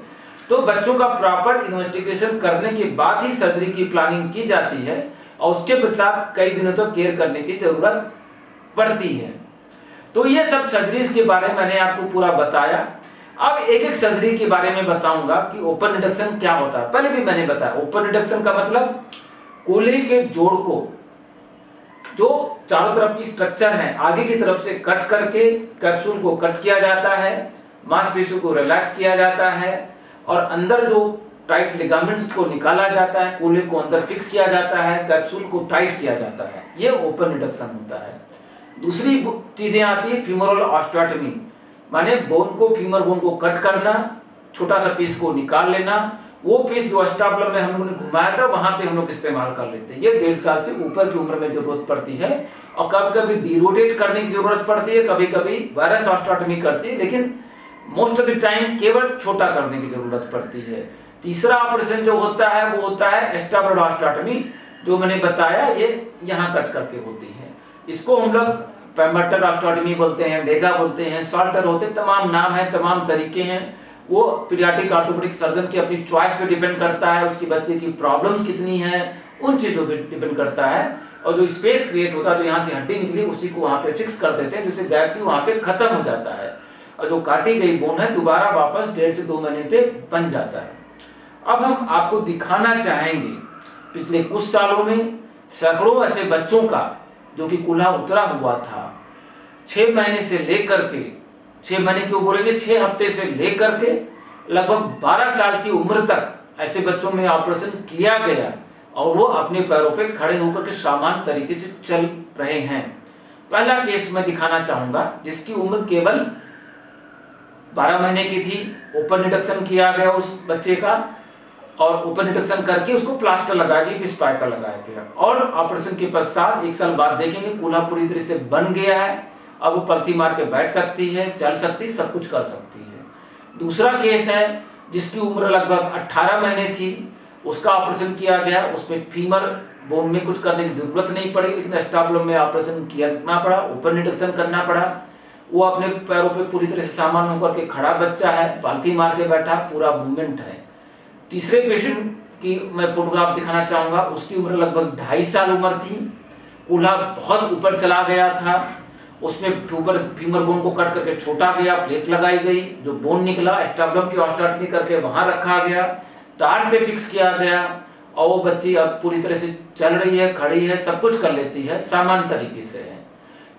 तो बच्चों का प्रॉपर इन्वेस्टिगेशन करने के बाद ही सर्जरी की प्लानिंग की जाती है, और उसके पश्चात कई दिनों तक केयर करने की जरूरत पड़ती है। तो ये सब सर्जरीज के बारे में मैंने आपको पूरा बताया। अब एक एक सर्जरी के बारे में बताऊंगा कि ओपन रिडक्शन क्या होता है। पहले भी मैंने बताया, ओपन रिडक्शन का मतलब कूल्हे के जोड़ को जो चारों तरफ की स्ट्रक्चर है आगे की तरफ से कट करके कैप्सूल को कट किया जाता है, मांसपेशियों को रिलैक्स किया जाता है, और अंदर जो टाइट लिगामेंट्स को निकाला जाता है, कूल्हे को अंदर फिक्स किया जाता है, कैप्सूल को टाइट किया जाता है। ये ओपन रिडक्शन होता है। दूसरी चीजें आती है फीमोरल ऑस्टोटमी, माने फीमर बोन को कट करना, छोटा सा पीस को निकाल लेना, वो पीस जो स्टाबुलम में हम लोगों ने घुमाया था वहां पे हम लोग इस्तेमाल कर लेते हैं। ये 1.5 साल से ऊपर की उम्र में जरूरत पड़ती है, और कभी कभी डीरोटेट करने की जरूरत पड़ती है, कभी कभी वायरस ऑस्टोटमी करती है, लेकिन मोस्ट ऑफ द टाइम केवल छोटा करने की जरूरत पड़ती है। तीसरा ऑपरेशन जो होता है वो होता है स्टाबुलर ऑस्टोटमी, जो मैंने बताया ये यहाँ कट करके होती है। इसको हम लोग पैमर्टर ऑस्टोटमी बोलते हैं, डेगा बोलते हैं, सॉल्टर होते हैं, तमाम नाम है, तमाम तरीके हैं। वो पीडियाट्रिक ऑर्थोपेडिक सर्जन की अपनी चॉइस पे डिपेंड करता है, उसकी बच्चे की प्रॉब्लम्स कितनी है उन चीजों पे डिपेंड करता है। और जो स्पेस क्रिएट होता है, जो यहाँ से हड्डी निकली उसी को वहाँ पे फिक्स कर देते हैं, जिससे गैप भी वहाँ पे खत्म हो जाता है, और जो काटी गई बोन है दोबारा वापस 1.5 से 2 महीने पे बन जाता है। अब हम आपको दिखाना चाहेंगे पिछले कुछ सालों में सैकड़ों ऐसे बच्चों का जो कि कूल्हा उतरा हुआ था, 6 महीने से लेकर के 6 महीने क्यों बोलेंगे, 6 हफ्ते से लेकर के लगभग 12 साल की उम्र तक ऐसे बच्चों में ऑपरेशन किया गया, और वो अपने पैरों पे खड़े होकर के सामान्य तरीके से चल रहे हैं। पहला केस मैं दिखाना चाहूंगा जिसकी उम्र केवल 12 महीने की थी। ओपन रिडक्शन किया गया उस बच्चे का, और ओपन रिडक्शन करके उसको प्लास्टर लगाया गया, स्पाइकर लगाया गया, और ऑपरेशन के पश्चात 1 साल बाद देखेंगे कूल्हा पूरी तरह से बन गया है। अब वो पलथी मार के बैठ सकती है, चल सकती है, सब कुछ कर सकती है। दूसरा केस है जिसकी उम्र लगभग 18 महीने थी, उसका ऑपरेशन किया गया, उसमें फीमर बोन में कुछ करने की जरूरत नहीं पड़ी, लेकिन स्टाबुलम में ऑपरेशन करना पड़ा, ओपन रिडक्शन करना पड़ा। वो अपने पैरों पे पूरी तरह से सामान्य होकर के खड़ा बच्चा है, पालथी मार के बैठा, पूरा मूवमेंट है। तीसरे पेशेंट की मैं फोटोग्राफ दिखाना चाहूंगा, उसकी उम्र लगभग 2.5 साल उम्र थी, कूल्हा बहुत ऊपर चला गया था, उसमें ऊपर फीमर बोन को कट करके छोटा गया, प्लेट लगाई गई, जो बोन निकला स्टाबुलम की ऑस्टोटमी करके वहां रखा गया, तार से फिक्स किया गया और वो बच्ची अब पूरी तरह से चल रही है, खड़ी है, सब कुछ कर लेती है, सामान्य तरीके से है।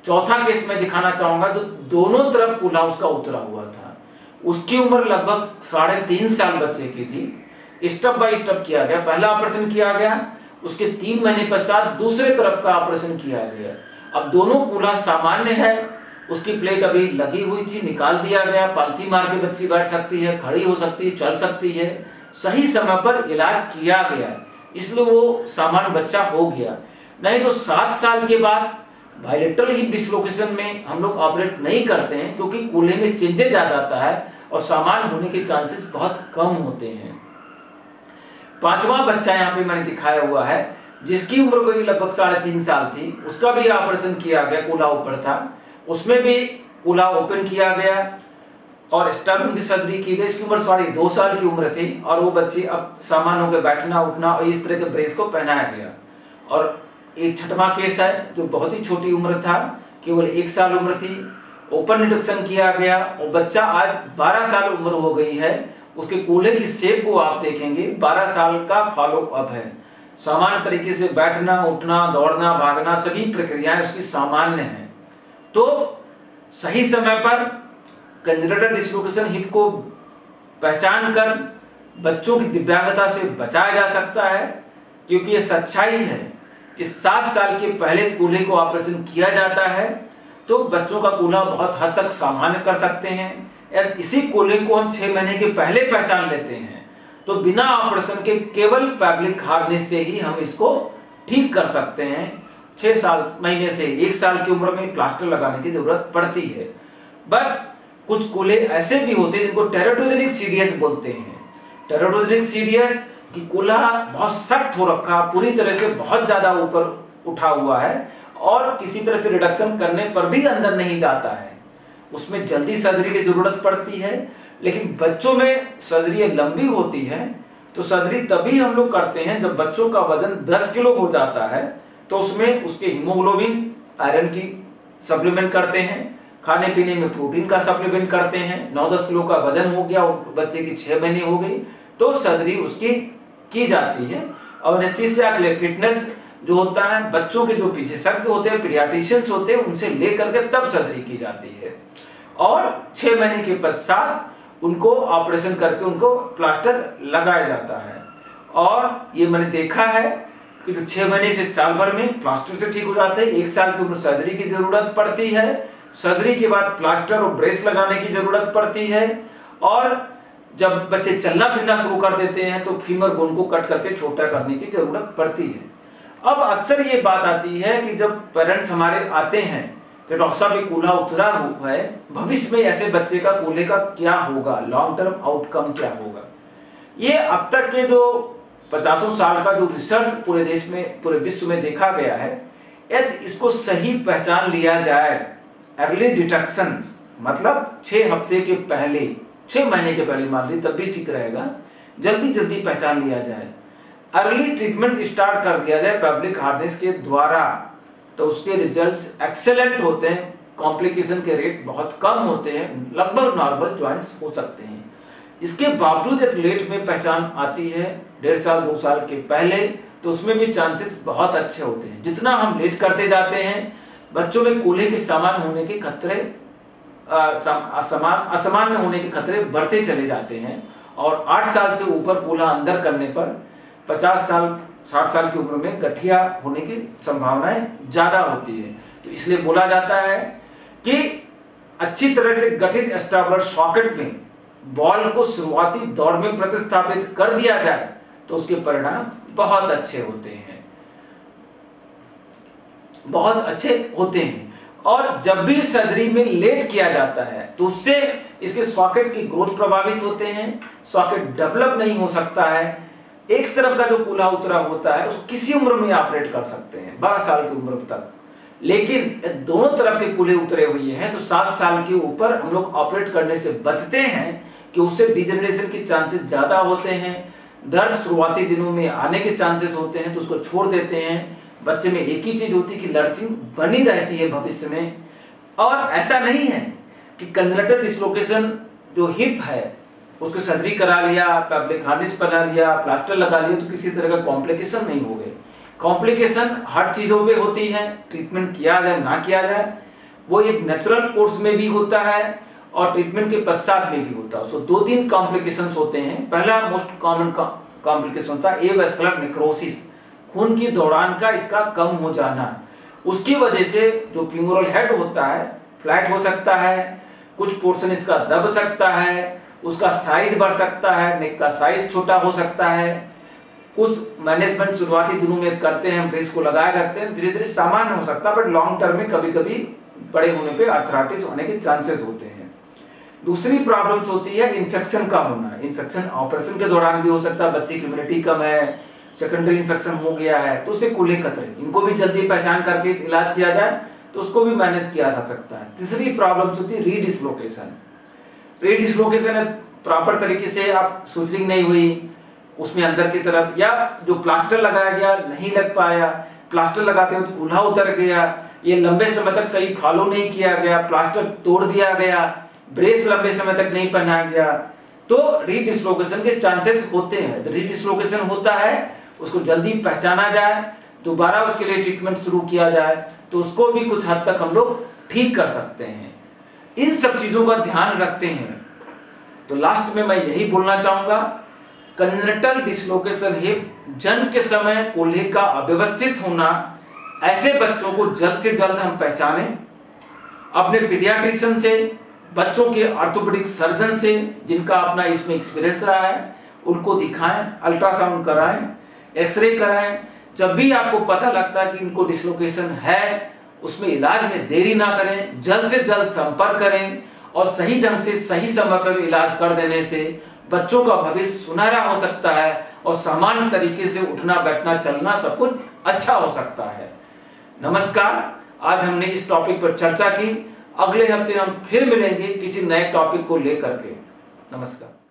चौथा केस मैं दिखाना चाहूंगा जो दोनों तरफ कूल्हा उसका उतरा हुआ था। उसकी उम्र लगभग 3.5 साल बच्चे की थी। स्टेप बाय स्टेप किया गया, पहला ऑपरेशन किया गया, उसके 3 महीने पश्चात दूसरे तरफ का ऑपरेशन किया गया। अब दोनों कूल्हा सामान्य है, उसकी प्लेट अभी लगी हुई थी, निकाल दिया गया, पालथी मार के बच्ची बैठ सकती है, खड़ी हो सकती है, चल सकती है। सही समय पर इलाज किया गया, इसलिए वो सामान्य बच्चा हो गया। नहीं तो 7 साल के बाद बायलेटरल हिप डिसलोकेशन में हम लोग ऑपरेट नहीं करते हैं, क्योंकि कूल्हे में चेंजेज आ जाता है और सामान्य होने के चांसेस बहुत कम होते हैं। 5वां बच्चा यहाँ पे मैंने दिखाया हुआ है, जिसकी उम्र भी लगभग 3.5 साल थी। उसका भी ऑपरेशन किया गया, कूल्हा ऊपर था, उसमें भी कूल्हा ओपन किया गया और स्टर्नम की सर्जरी की गई। इसकी उम्र 2.5 साल की उम्र थी और वो बच्ची अब सामान्य होकर बैठना उठना और इस तरह के ब्रेस को पहनाया गया। और एक 6वां केस है जो बहुत ही छोटी उम्र था, केवल 1 साल उम्र थी, ओपन रिडक्शन किया गया और बच्चा आज 12 साल उम्र हो गई है। उसके कूल्हे की शेप को आप देखेंगे, 12 साल का फॉलो अप है। सामान्य तरीके से बैठना उठना दौड़ना भागना सभी प्रक्रियाएं उसकी सामान्य हैं। तो सही समय पर कंजेनिटल डिसलोकेशन हिप को पहचान कर बच्चों की दिव्यांगता से बचाया जा सकता है, क्योंकि ये सच्चाई है कि 7 साल के पहले कूल्हे को ऑपरेशन किया जाता है तो बच्चों का कूल्हा बहुत हद तक सामान्य कर सकते हैं। यदि इसी कूल्हे को हम 6 महीने के पहले पहचान लेते हैं तो बिना ऑपरेशन के केवल पैप्लिक हार्नेस से ही हम इसको ठीक कर सकते हैं। 6 महीने से 1 साल की उम्र में प्लास्टर लगाने की जरूरत पड़ती है। बट कुछ कूल्हे ऐसे भी होते हैं जिनको टेराटोजेनिक सीडीएस बोलते हैं। टेराटोजेनिक सीडीएस कि कूल्हा बहुत सख्त हो रखा, पूरी तरह से बहुत ज्यादा ऊपर उठा हुआ है और किसी तरह से रिडक्शन करने पर भी अंदर नहीं जाता है, उसमें जल्दी सर्जरी की जरूरत पड़ती है। लेकिन बच्चों में सर्जरी लंबी होती है तो सर्जरी तभी हम लोग करते हैं जब बच्चों का वजन 10 किलो हो जाता है, तो उसमें उसके हीमोग्लोबिन आयरन की सप्लीमेंट करते हैं, खाने पीने में प्रोटीन का सप्लीमेंट करते हैं। 9-10 किलो का वजन हो गया, बच्चे की 6 महीने हो गई तो सर्जरी उसकी की जाती है। और एनेस्थीसिया क्लिनिकनेस जो होता है, बच्चों के जो विशेषज्ञ होते हैं, पीडियाट्रिशियंस होते हैं, उनसे लेकर के तब सर्जरी की जाती है और 6 महीने के पश्चात उनको ऑपरेशन करके उनको प्लास्टर लगाया जाता है। और ये मैंने देखा है कि जो 6 महीने से साल भर में प्लास्टर से ठीक हो जाते हैं। 1 साल की उम्र सर्जरी की जरूरत पड़ती है, सर्जरी के बाद प्लास्टर और ब्रेस लगाने की जरूरत पड़ती है। और जब बच्चे चलना फिरना शुरू कर देते हैं तो फीमर बोन को कट करके छोटा करने की जरूरत पड़ती है। अब अक्सर ये बात आती है कि जब पेरेंट्स हमारे आते हैं कि डॉक्टर साहब ये कूल्हा उतरा हुआ है, भविष्य में ऐसे बच्चे का कूल्हे का क्या होगा, लॉन्ग टर्म आउटकम क्या होगा। ये अब तक के जो 50 साल का जो रिसर्च पूरे देश में पूरे विश्व में देखा गया है, यदि इसको सही पहचान लिया जाए, अर्ली डिटेक्शन मतलब 6 हफ्ते के पहले, 6 महीने के पहले मान ली तब भी ठीक रहेगा, जल्दी जल्दी पहचान लिया जाए, अर्ली ट्रीटमेंट स्टार्ट कर दिया जाए पैप्लिक हार्नेस के द्वारा, तो उसके रिजल्ट्स एक्सेलेंट होते हैं, कॉम्प्लिकेशन के रेट बहुत कम होते हैं, लगभग नॉर्मल ज्वाइंट्स हो सकते हैं। इसके बावजूद एक लेट में पहचान आती है 1.5 साल 2 साल के पहले, तो उसमें भी चांसेस बहुत अच्छे होते हैं। जितना हम लेट करते जाते हैं बच्चों में कूल्हे के सामान्य होने के खतरे असामान्य होने के खतरे बढ़ते चले जाते हैं और 8 साल से ऊपर कूल्हा अंदर करने पर 50 साल 60 साल की उम्र में गठिया होने की संभावनाएं ज्यादा होती है। तो इसलिए बोला जाता है कि अच्छी तरह से गठित एस्टाब्लर सॉकेट में बॉल को शुरुआती दौर में प्रतिस्थापित कर दिया जाए तो उसके परिणाम बहुत अच्छे होते हैं, बहुत अच्छे होते हैं। और जब भी सर्जरी में लेट किया जाता है तो उससे इसके सॉकेट की ग्रोथ प्रभावित होते हैं, सॉकेट डेवलप नहीं हो सकता है। एक तरफ का जो कूल्हा उतरा होता है उसको किसी उम्र में ऑपरेट कर सकते हैं 12 साल की उम्र तक, लेकिन दोनों तरफ के कूल्हे उतरे हुए हैं तो 7 साल के ऊपर हम लोग ऑपरेट करने से बचते हैं कि उससे डिजेनरेशन के चांसेस ज्यादा होते हैं, दर्द शुरुआती दिनों में आने के चांसेस होते हैं तो उसको छोड़ देते हैं। बच्चे में एक ही चीज होती है कि लर्चिंग बनी रहती है भविष्य में। और ऐसा नहीं है कि कंजेनिटल डिसलोकेशन जो हिप है उसको सर्जरी करा लिया, पैब्लिक हार्निस बना लिया, प्लास्टर लगा लिया, तो किसी तरह का कॉम्प्लिकेशन नहीं हो गए। कॉम्प्लिकेशन हर चीज़ों पे होती है, ट्रीटमेंट किया जाए ना किया जाए, वो एक नेचुरल कोर्स में भी होता है और ट्रीटमेंट के पश्चात में भी होता है। सो 2-3 कॉम्प्लिकेशंस होते हैं। पहला मोस्ट कॉमन कॉम्प्लिकेशन होता है एवास्कुलर नेक्रोसिस, खून की दौड़ान का इसका कम हो जाना। उसकी वजह से जो फ्यूमरल हेड होता है फ्लैट हो सकता है, कुछ पोर्शन इसका दब सकता है, उसका साइज बढ़ सकता है, नेक का साइज छोटा हो सकता है। उस मैनेजमेंट शुरुआती दिनों में करते हैं, ब्रेस को लगाए रखते हैं, धीरे धीरे सामान्य हो सकता है, बट लॉन्ग टर्म में कभी कभी बड़े होने पे आर्थराइटिस होने के चांसेस होते हैं। दूसरी प्रॉब्लम्स होती है इन्फेक्शन का होना। इन्फेक्शन ऑपरेशन के दौरान भी हो सकता है, बच्चे की इम्यूनिटी कम है, सेकेंडरी इन्फेक्शन हो गया है, तो उससे कूल्हे खतरे, इनको भी जल्दी पहचान करके इलाज किया जाए तो उसको भी मैनेज किया जा सकता है। तीसरी प्रॉब्लम्स होती है रीडिस्लोकेशन। रीडिस्लोकेशन है प्रॉपर तरीके से आप सुचरिंग नहीं हुई उसमें अंदर की तरफ, या जो प्लास्टर लगाया गया नहीं लग पाया, प्लास्टर लगाते हुए तो कूल्हा उतर गया, ये लंबे समय तक सही फॉलो नहीं किया गया, प्लास्टर तोड़ दिया गया, ब्रेस लंबे समय तक नहीं पहना गया, तो रीडिस्लोकेशन के चांसेस होते हैं। रीडिस्लोकेशन होता है, उसको जल्दी पहचाना जाए, दोबारा उसके लिए ट्रीटमेंट शुरू किया जाए तो उसको भी कुछ हद तक हम लोग ठीक कर सकते हैं। इन सब चीजों का ध्यान रखते हैं। तो लास्ट में मैं यही बोलना चाहूंगा, कंजेनिटल डिसलोकेशन हिप जन्म के समय कूल्हे का अव्यवस्थित होना, ऐसे बच्चों को जल्द से जल्द हम पहचानें, अपने पीडियाट्रिशियन से, बच्चों के ऑर्थोपेडिक सर्जन से जिनका अपना इसमें एक्सपीरियंस रहा है उनको दिखाएं, अल्ट्रासाउंड कराएं, एक्सरे कराएं। जब भी आपको पता लगता है कि इनको डिसलोकेशन है, उसमें इलाज में देरी ना करें, जल्द से जल्द संपर्क करें और सही ढंग से सही समय पर इलाज कर देने से बच्चों का भविष्य सुनहरा हो सकता है और सामान्य तरीके से उठना बैठना चलना सब कुछ अच्छा हो सकता है। नमस्कार, आज हमने इस टॉपिक पर चर्चा की। अगले हफ्ते हम फिर मिलेंगे किसी नए टॉपिक को लेकर के। नमस्कार।